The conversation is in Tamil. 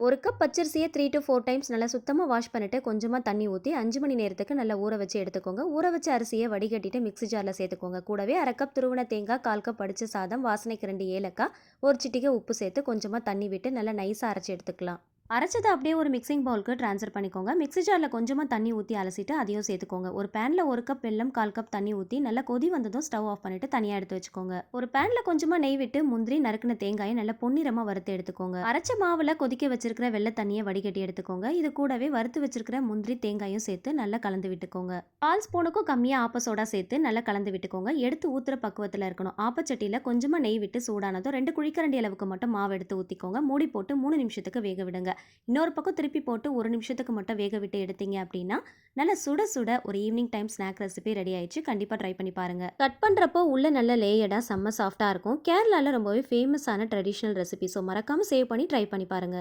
1 கப் பச்சரிசியை 3 to 4 டைம்ஸ் நல்லா சுத்தமா வாஷ் பண்ணிட்டு கொஞ்சமா தண்ணி ஊத்தி 5 மணி நேரத்துக்கு நல்லா ஊற வச்சு எடுத்துக்கோங்க. ஊற வச்ச அரிசியை வடிகட்டிட்டு மிக்ஸி ஜார்ல சேர்த்துக்கோங்க. கூடவே 1/2 கப் துருவன தேங்காய், 1/4 கப் வடிச்ச சாதம், வாசனைக்கு 2 ஏலக்காய், 1 சிட்டிகை உப்பு சேர்த்து கொஞ்சமா தண்ணி விட்டு நல்லா நைஸா அரைச்சு எடுத்துக்கலாம். அரைச்சதை அப்படியே ஒரு மிக்சிங் பவுலுக்கு ட்ரான்ஸ்ஃபர் பண்ணிக்கோங்க. மிக்ஸி ஜாரில் கொஞ்சமாக தண்ணி ஊற்றி அலசிட்டு அதையும் சேர்த்துக்கோங்க. ஒரு பேனில் 1 கப் வெல்லம், 1/4 கப் தண்ணி ஊற்றி நல்லா கொதி வந்ததும் ஸ்டவ் ஆஃப் பண்ணிட்டு தனியாக எடுத்து வச்சுக்கோங்க. ஒரு பேனில் கொஞ்சமாக நெய் விட்டு முந்திரி, நறுக்கின தேங்காயை நல்லா பொன்னிறமாக வறுத்து எடுத்துக்கோங்க. அரைச்ச மாவில் கொதிக்க வச்சிருக்கிற வெள்ளை தண்ணியை வடிகட்டி எடுத்துக்கோங்க. இது கூடவே வறுத்து வச்சிருக்கிற முந்திரி, தேங்காயும் சேர்த்து நல்லா கலந்து விட்டுக்கோங்க. 1/4 ஸ்பூனுக்கும் கம்மியாக ஆப்ப சோடா சேர்த்து நல்லா கலந்து விட்டுக்கோங்க. எடுத்து ஊத்துற பக்குவத்தில் இருக்கணும். ஆப்பச்சட்டியில் கொஞ்சமாக நெய் விட்டு சூடானதும் 2 குழிக்கரண்டி அளவுக்கு மட்டும் மாவு எடுத்து ஊற்றிக்கோங்க. மூடி போட்டு 3 நிமிஷத்துக்கு வேக விடுங்க. இன்னொரு பக்கம் திருப்பி போட்டு 1 நிமிஷத்துக்கு மட்டும் வேக விட்டு எடுத்தீங்க அப்படின்னா நல்லா சுட சுட ஒரு evening time snack recipe ready ஆயிடுச்சு. கண்டிப்பாக ட்ரை பண்ணி பாருங்க. கட் பண்ணுறப்போ உள்ள நல்ல லேயர்டாக செம்ம சாஃப்டாக இருக்கும். கேரளாவில் ரொம்பவே ஃபேமஸான ட்ரெடிஷ்னல் ரெசிபி. ஸோ மறக்காமல் சேவ் பண்ணி ட்ரை பண்ணி பாருங்க.